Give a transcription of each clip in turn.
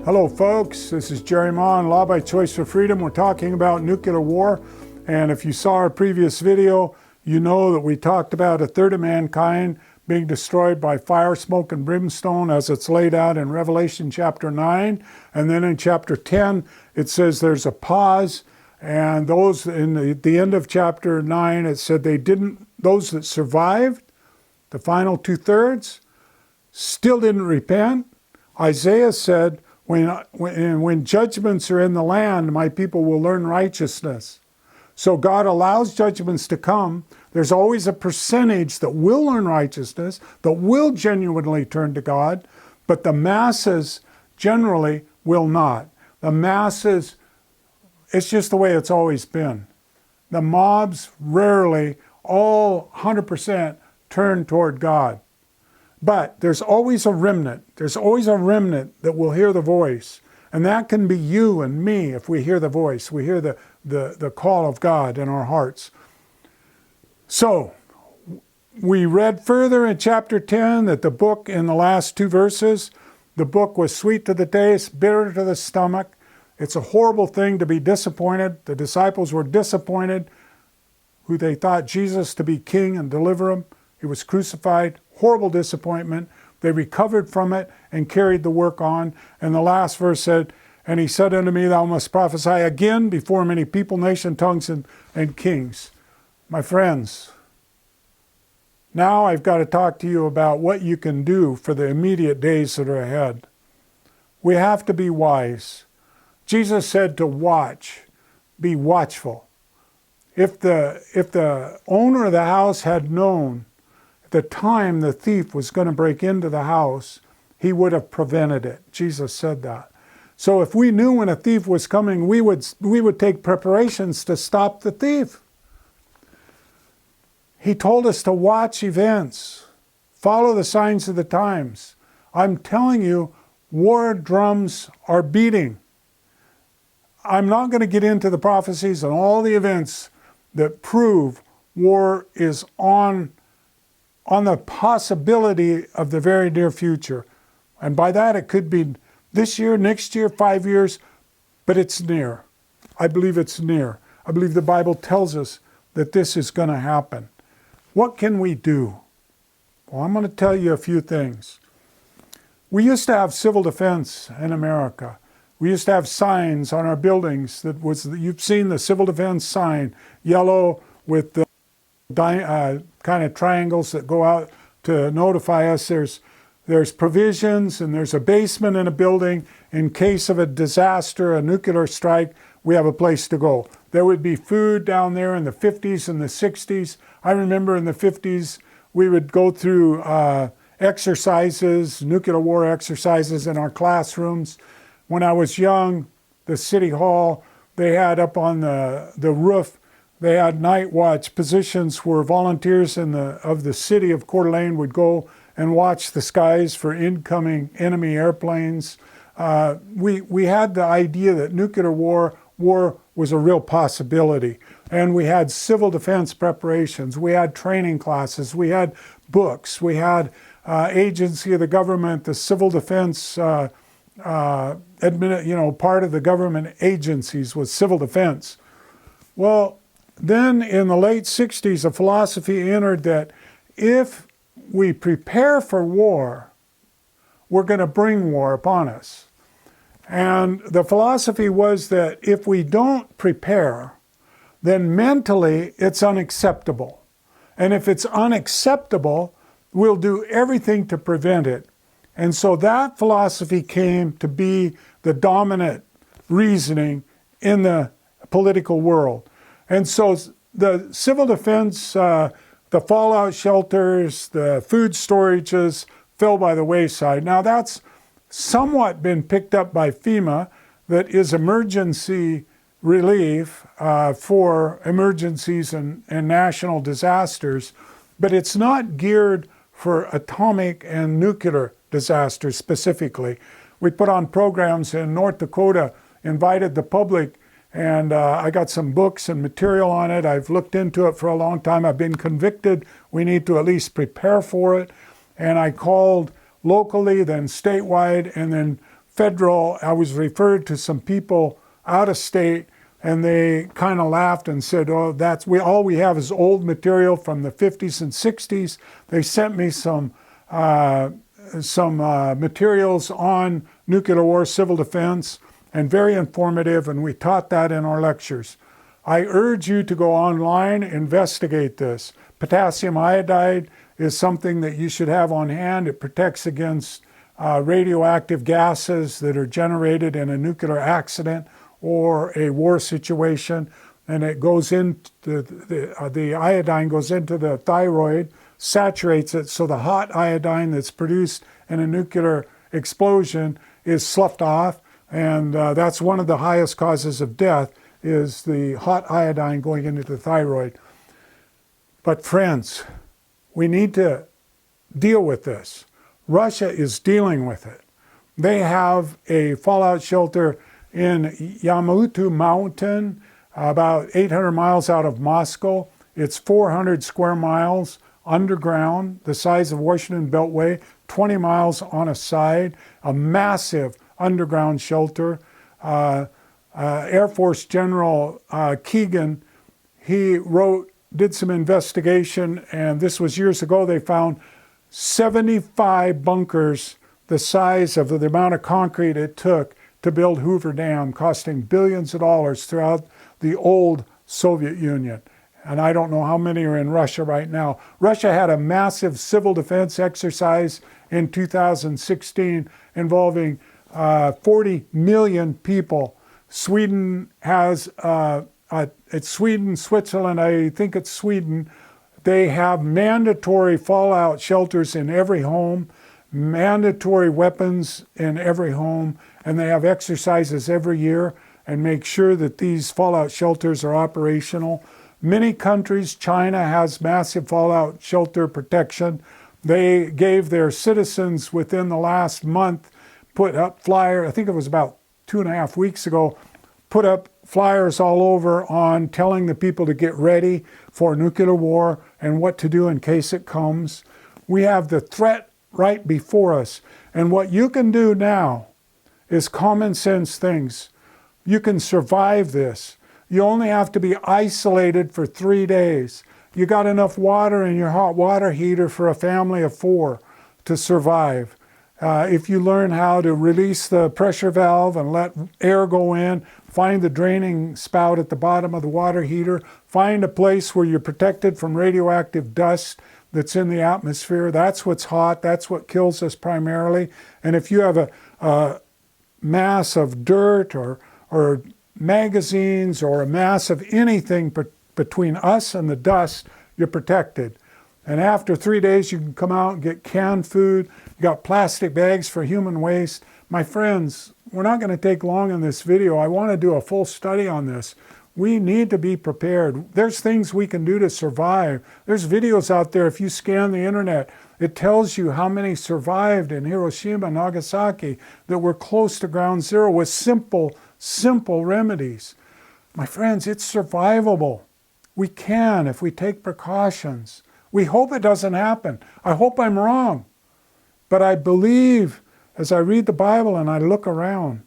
Hello folks, this is Jerry Ma on Law by Choice for Freedom. We're talking about nuclear war, and if you saw our previous video, you know that we talked about a third of mankind being destroyed by fire, smoke, and brimstone as it's laid out in Revelation chapter 9. And then in chapter 10, it says there's a pause, and those in the end of chapter 9, it said those that survived, the final two-thirds, still didn't repent. Isaiah said, when judgments are in the land, my people will learn righteousness. So God allows judgments to come. There's always a percentage that will learn righteousness, that will genuinely turn to God, but the masses generally will not. The masses, it's just the way it's always been. The mobs rarely, all 100% turn toward God. But there's always a remnant. There's always a remnant that will hear the voice. And that can be you and me if we hear the voice. We hear the call of God in our hearts. So, we read further in chapter 10 that the book, in the last two verses, the book was sweet to the taste, bitter to the stomach. It's a horrible thing to be disappointed. The disciples were disappointed, who they thought Jesus to be king and deliver them. He was crucified. Horrible disappointment. They recovered from it and carried the work on. And the last verse said, "And he said unto me, thou must prophesy again before many people, nation, tongues, and kings." My friends, now I've got to talk to you about what you can do for the immediate days that are ahead. We have to be wise. Jesus said to watch, be watchful. If the owner of the house had known the time the thief was going to break into the house, he would have prevented it. Jesus said that. So if we knew when a thief was coming, we would take preparations to stop the thief. He told us to watch events, follow the signs of the times. I'm telling you, war drums are beating. I'm not going to get into the prophecies and all the events that prove war is on the possibility of the very near future. And by that it could be this year, next year, 5 years, but it's near. I believe it's near. I believe the Bible tells us that this is going to happen. What can we do? Well, I'm going to tell you a few things. We used to have civil defense in America. We used to have signs on our buildings you've seen the civil defense sign, yellow with the kind of triangles that go out to notify us there's provisions and there's a basement in a building. In case of a disaster, a nuclear strike, we have a place to go. There would be food down there in the 50s and the 60s. I remember in the 50s, we would go through exercises, nuclear war exercises in our classrooms. When I was young, the city hall, they had up on the roof, they had night watch positions where volunteers of the city of Coeur d'Alene would go and watch the skies for incoming enemy airplanes. We had the idea that nuclear war was a real possibility. And we had civil defense preparations. We had training classes. We had books. We had agency of the government, the civil defense, part of the government agencies was civil defense. Well, then in the late 60s, a philosophy entered that if we prepare for war, we're going to bring war upon us. And the philosophy was that if we don't prepare, then mentally it's unacceptable. And if it's unacceptable, we'll do everything to prevent it. And so that philosophy came to be the dominant reasoning in the political world. And so the civil defense, the fallout shelters, the food storages fell by the wayside. Now that's somewhat been picked up by FEMA, that is emergency relief for emergencies and national disasters, but it's not geared for atomic and nuclear disasters specifically. We put on programs in North Dakota, invited the public, and I got some books and material on it. I've looked into it for a long time. I've been convicted. We need to at least prepare for it. And I called locally, then statewide, and then federal. I was referred to some people out of state, and they kind of laughed and said, "Oh, all we have is old material from the 50s and 60s." They sent me some materials on nuclear war, civil defense, and very informative, and we taught that in our lectures. I urge you to go online, investigate this. Potassium iodide is something that you should have on hand. It protects against radioactive gases that are generated in a nuclear accident or a war situation, and it goes into the iodine goes into the thyroid, saturates it, so the hot iodine that's produced in a nuclear explosion is sloughed off, and that's one of the highest causes of death, is the hot iodine going into the thyroid. But friends, we need to deal with this. Russia is dealing with it. They have a fallout shelter in Yamutu Mountain, about 800 miles out of Moscow. It's 400 square miles underground, the size of Washington Beltway, 20 miles on a side, a massive underground shelter. Air Force General Keegan, he did some investigation, and this was years ago. They found 75 bunkers the size of the amount of concrete it took to build Hoover Dam, costing billions of dollars throughout the old Soviet Union. And I don't know how many are in Russia right now. Russia had a massive civil defense exercise in 2016 involving 40 million people. Sweden has, it's Sweden, Switzerland, I think it's Sweden. They have mandatory fallout shelters in every home, mandatory weapons in every home, and they have exercises every year and make sure that these fallout shelters are operational. Many countries, China has massive fallout shelter protection. They gave their citizens within the last month, put up flyers, I think it was about 2.5 weeks ago, put up flyers all over on telling the people to get ready for nuclear war and what to do in case it comes. We have the threat right before us. And what you can do now is common sense things. You can survive this. You only have to be isolated for 3 days. You got enough water in your hot water heater for a family of 4 to survive. If you learn how to release the pressure valve and let air go in, find the draining spout at the bottom of the water heater, find a place where you're protected from radioactive dust that's in the atmosphere. That's what's hot. That's what kills us primarily. And if you have a mass of dirt or magazines or a mass of anything between us and the dust, you're protected. And after 3 days, you can come out and get canned food. You got plastic bags for human waste. My friends, we're not going to take long in this video. I want to do a full study on this. We need to be prepared. There's things we can do to survive. There's videos out there. If you scan the internet, it tells you how many survived in Hiroshima and Nagasaki that were close to ground zero with simple remedies. My friends, it's survivable. We can if we take precautions. We hope it doesn't happen. I hope I'm wrong. But I believe, as I read the Bible and I look around,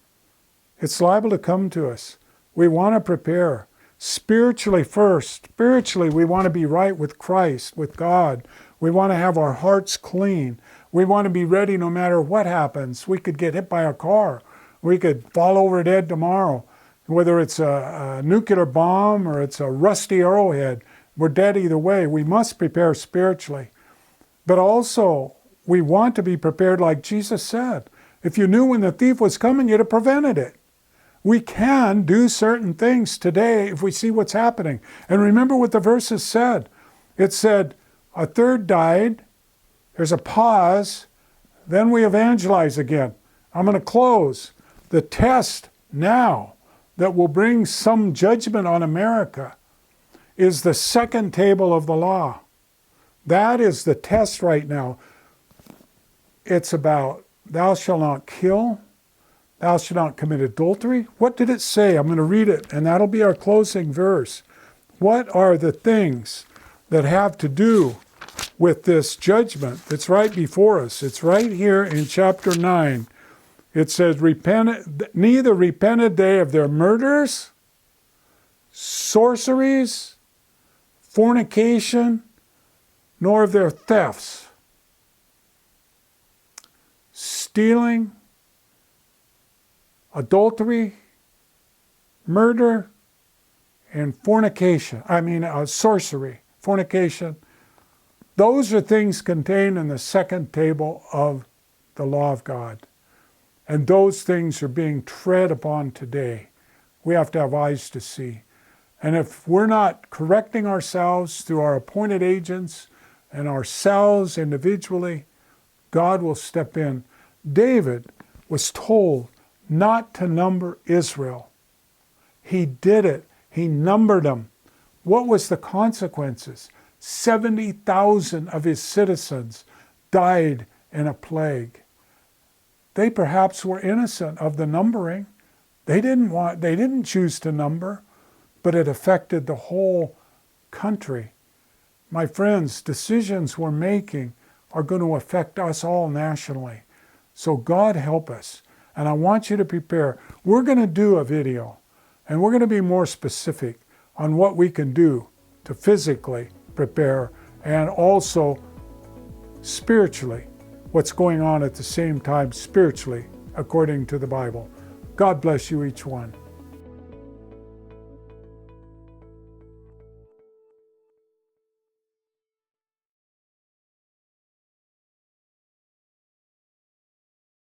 it's liable to come to us. We want to prepare. Spiritually first. Spiritually, we want to be right with Christ, with God. We want to have our hearts clean. We want to be ready no matter what happens. We could get hit by a car. We could fall over dead tomorrow. Whether it's a nuclear bomb or it's a rusty arrowhead, we're dead either way. We must prepare spiritually. But also, we want to be prepared like Jesus said. If you knew when the thief was coming, you'd have prevented it. We can do certain things today if we see what's happening. And remember what the verses said. It said, a third died, there's a pause, then we evangelize again. I'm going to close. The test now that will bring some judgment on America is the second table of the law. That is the test right now. It's about thou shalt not kill, thou shalt not commit adultery. What did it say? I'm going to read it, and that'll be our closing verse. What are the things that have to do with this judgment that's right before us? It's right here in chapter 9. It says, neither repented they of their murders, sorceries, fornication, nor of their thefts, stealing, adultery, murder, and fornication. Sorcery, fornication. Those are things contained in the second table of the law of God. And those things are being tread upon today. We have to have eyes to see. And if we're not correcting ourselves through our appointed agents and ourselves individually, God will step in. David was told not to number Israel. He did it. He numbered them. What was the consequences? 70,000 of his citizens died in a plague. They perhaps were innocent of the numbering. They didn't choose to number, but it affected the whole country. My friends, decisions we're making are going to affect us all nationally. So God help us. And I want you to prepare. We're going to do a video, and we're going to be more specific on what we can do to physically prepare and also spiritually, what's going on at the same time spiritually, according to the Bible. God bless you each one.